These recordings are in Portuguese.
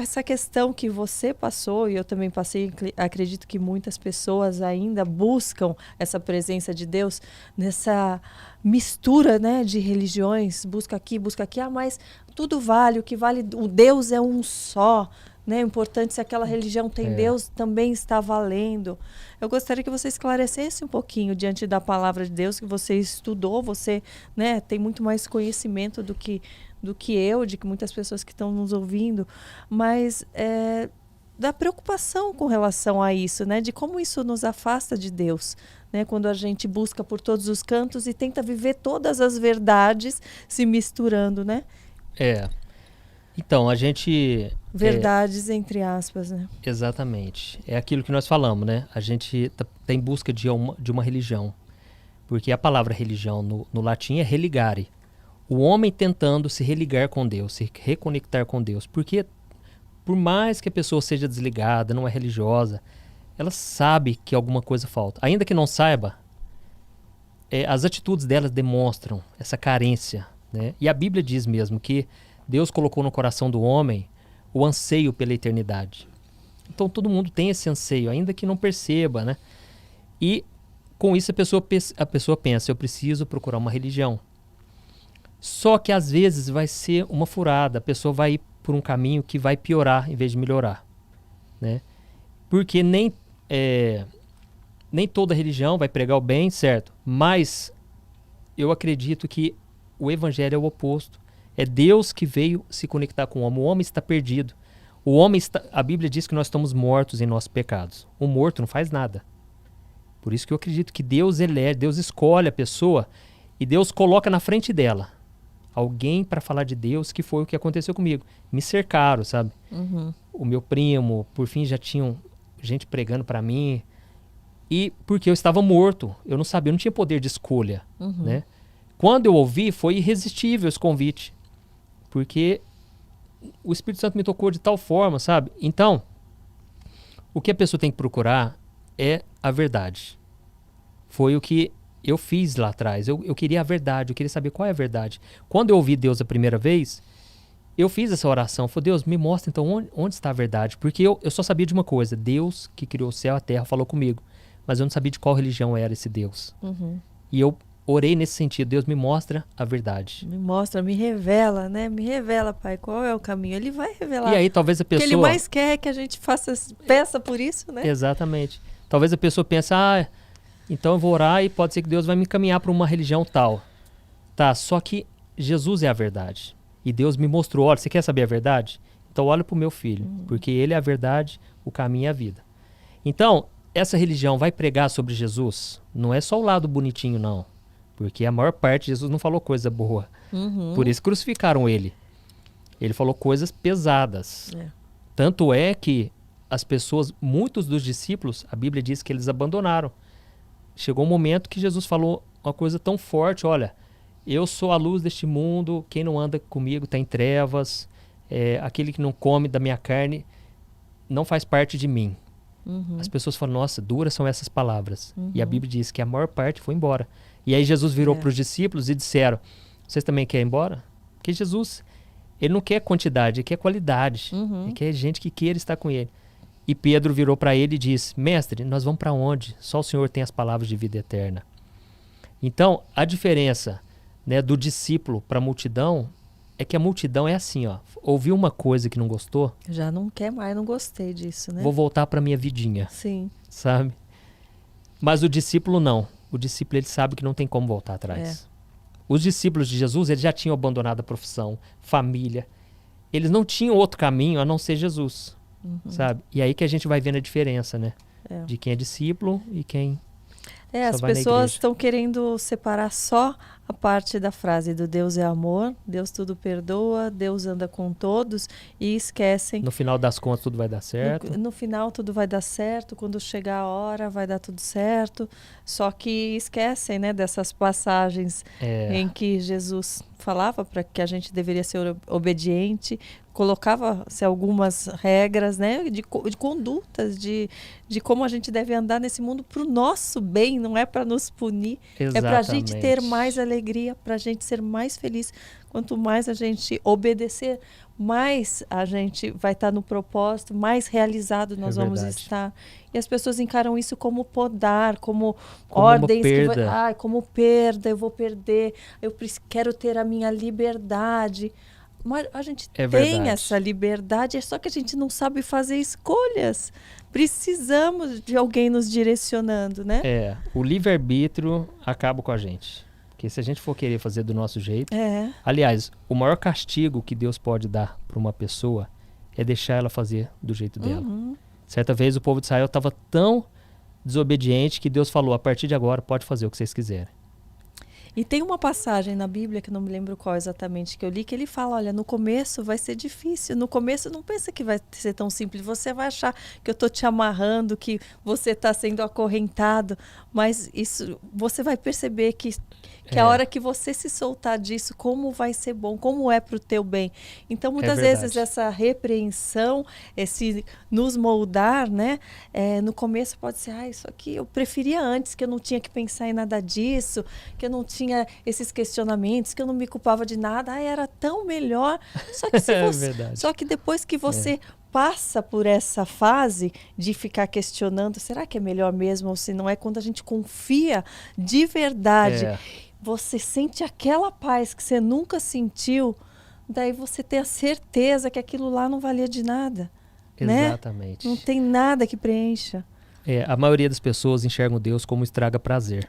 essa questão que você passou, e eu também passei, acredito que muitas pessoas ainda buscam essa presença de Deus nessa mistura, né, de religiões, busca aqui, mas tudo vale, o que vale, o Deus é um só, né? O importante, se aquela religião tem Deus, também está valendo. Eu gostaria que você esclarecesse um pouquinho diante da palavra de Deus, que você estudou, você, né, tem muito mais conhecimento do que eu, de que muitas pessoas que estão nos ouvindo, mas da preocupação com relação a isso, né, de como isso nos afasta de Deus, né, quando a gente busca por todos os cantos e tenta viver todas as verdades se misturando, né? Então, a gente... Verdades entre aspas, né? Exatamente. É aquilo que nós falamos, né? A gente tá em busca de uma religião. Porque a palavra religião no latim é religare. O homem tentando se religar com Deus, se reconectar com Deus. Porque por mais que a pessoa seja desligada, não é religiosa, ela sabe que alguma coisa falta. Ainda que não saiba, as atitudes delas demonstram essa carência, né? E a Bíblia diz mesmo que Deus colocou no coração do homem o anseio pela eternidade. Então todo mundo tem esse anseio, ainda que não perceba, né? E com isso a pessoa pensa, eu preciso procurar uma religião. Só que às vezes vai ser uma furada, a pessoa vai ir por um caminho que vai piorar em vez de melhorar, né? Porque nem toda religião vai pregar o bem, certo? Mas eu acredito que o evangelho é o oposto. É Deus que veio se conectar com o homem. O homem está perdido. A Bíblia diz que nós estamos mortos em nossos pecados. O morto não faz nada. Por isso que eu acredito que Deus Deus escolhe a pessoa e Deus coloca na frente dela alguém para falar de Deus, que foi o que aconteceu comigo. Me cercaram, sabe? Uhum. O meu primo, por fim, já tinham gente pregando para mim. E porque eu estava morto, eu não sabia, eu não tinha poder de escolha, né? Quando eu ouvi, foi irresistível esse convite. Porque o Espírito Santo me tocou de tal forma, sabe? Então, o que a pessoa tem que procurar é a verdade. Foi o que eu fiz lá atrás. Eu queria a verdade, eu queria saber qual é a verdade. Quando eu ouvi Deus a primeira vez, eu fiz essa oração. Falei, Deus, me mostra então onde está a verdade. Porque eu só sabia de uma coisa. Deus, que criou o céu e a terra, falou comigo. Mas eu não sabia de qual religião era esse Deus. E eu orei nesse sentido. Deus, me mostra a verdade. Me mostra, me revela, né? Me revela, Pai, qual é o caminho. Ele vai revelar. E aí talvez a pessoa... O que ele mais quer é que a gente peça por isso, né? Exatamente. Talvez a pessoa pense, então eu vou orar e pode ser que Deus vai me encaminhar para uma religião tal. Tá, só que Jesus é a verdade. E Deus me mostrou, olha, você quer saber a verdade? Então olha para o meu filho, porque ele é a verdade, o caminho e a vida. Então, essa religião vai pregar sobre Jesus? Não é só o lado bonitinho, não. Porque a maior parte, Jesus não falou coisa boa. Por isso crucificaram ele. Ele falou coisas pesadas. Tanto é que as pessoas, muitos dos discípulos, a Bíblia diz que eles abandonaram. Chegou um momento que Jesus falou uma coisa tão forte, olha, eu sou a luz deste mundo, quem não anda comigo está em trevas, aquele que não come da minha carne não faz parte de mim. As pessoas falam, nossa, duras são essas palavras. E a Bíblia diz que a maior parte foi embora. E aí Jesus virou para os discípulos e disseram, vocês também querem ir embora? Porque Jesus, ele não quer quantidade, ele quer qualidade. Ele quer gente que queira estar com ele. E Pedro virou para ele e disse, mestre, nós vamos para onde? Só o Senhor tem as palavras de vida eterna. Então, a diferença, né, do discípulo para a multidão é que a multidão é assim, ó, ouviu uma coisa que não gostou, já não quer mais, não gostei disso, né? Vou voltar para minha vidinha. Sim. Sabe? Mas o discípulo não. O discípulo, ele sabe que não tem como voltar atrás. Os discípulos de Jesus, eles já tinham abandonado a profissão, família. Eles não tinham outro caminho a não ser Jesus. Sabe? E aí que a gente vai vendo a diferença, né? De quem é discípulo e quem as pessoas estão querendo separar só a parte da frase do Deus é amor, Deus tudo perdoa, Deus anda com todos e esquecem. No final das contas tudo vai dar certo. No final tudo vai dar certo, quando chegar a hora vai dar tudo certo. Só que esquecem, né, dessas passagens em que Jesus falava para que a gente deveria ser obediente, colocava-se algumas regras, né, de condutas, de como a gente deve andar nesse mundo para o nosso bem, não é para nos punir. Exatamente. É para a gente ter mais alegria alegria, para a gente ser mais feliz. Quanto mais a gente obedecer, mais a gente vai estar no propósito, mais realizado nós vamos estar. E as pessoas encaram isso como podar, como ordens. Como perda, eu vou perder, quero ter a minha liberdade. Mas a gente tem essa liberdade, é só que a gente não sabe fazer escolhas. Precisamos de alguém nos direcionando, né? O livre-arbítrio acaba com a gente. Porque se a gente for querer fazer do nosso jeito... Aliás, o maior castigo que Deus pode dar para uma pessoa é deixar ela fazer do jeito dela. Certa vez o povo de Israel estava tão desobediente que Deus falou, a partir de agora pode fazer o que vocês quiserem. E tem uma passagem na Bíblia, que não me lembro qual exatamente, que eu li, que ele fala, olha, no começo vai ser difícil, no começo não pensa que vai ser tão simples, você vai achar que eu estou te amarrando, que você está sendo acorrentado, mas isso, você vai perceber que a hora que você se soltar disso, como vai ser bom, como é para o teu bem. Então, muitas vezes, essa repreensão, esse nos moldar, né? No começo pode ser, isso aqui eu preferia antes, que eu não tinha que pensar em nada disso, que eu não tinha esses questionamentos, que eu não me culpava de nada, era tão melhor. Só que, só que depois que você passa por essa fase de ficar questionando, será que é melhor mesmo ou se não é? Quando a gente confia de verdade, você sente aquela paz que você nunca sentiu, daí você tem a certeza que aquilo lá não valia de nada. Exatamente. Né? Não tem nada que preencha. A maioria das pessoas enxergam Deus como estraga prazer.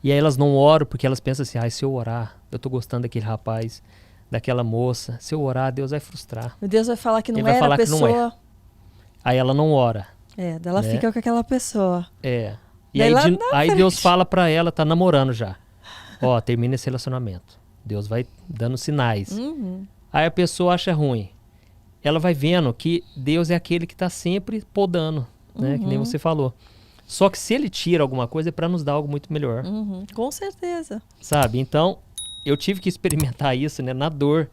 E aí elas não oram porque elas pensam assim, se eu orar, eu tô gostando daquele rapaz, daquela moça, se eu orar, Deus vai frustrar. Deus vai falar que não era a pessoa. Não é. Aí ela não ora. Daí ela fica com aquela pessoa. E aí Deus fala pra ela, tá namorando já. Termina esse relacionamento. Deus vai dando sinais. Aí a pessoa acha ruim. Ela vai vendo que Deus é aquele que tá sempre podando, né? Que nem você falou. Só que se ele tira alguma coisa é para nos dar algo muito melhor. Com certeza. Sabe? Então, eu tive que experimentar isso, né? Na dor.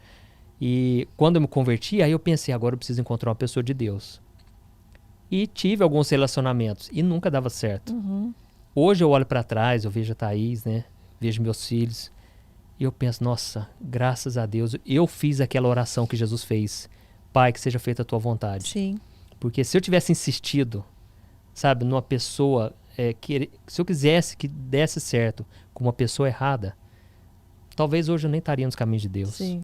E quando eu me converti, aí eu pensei, agora eu preciso encontrar uma pessoa de Deus. E tive alguns relacionamentos e nunca dava certo. Hoje eu olho para trás, eu vejo a Thaís, né? Vejo meus filhos. E eu penso, nossa, graças a Deus, eu fiz aquela oração que Jesus fez. Pai, que seja feita a tua vontade. Sim. Porque se eu tivesse insistido, sabe, numa pessoa, se eu quisesse que desse certo com uma pessoa errada, talvez hoje eu nem estaria nos caminhos de Deus. Sim.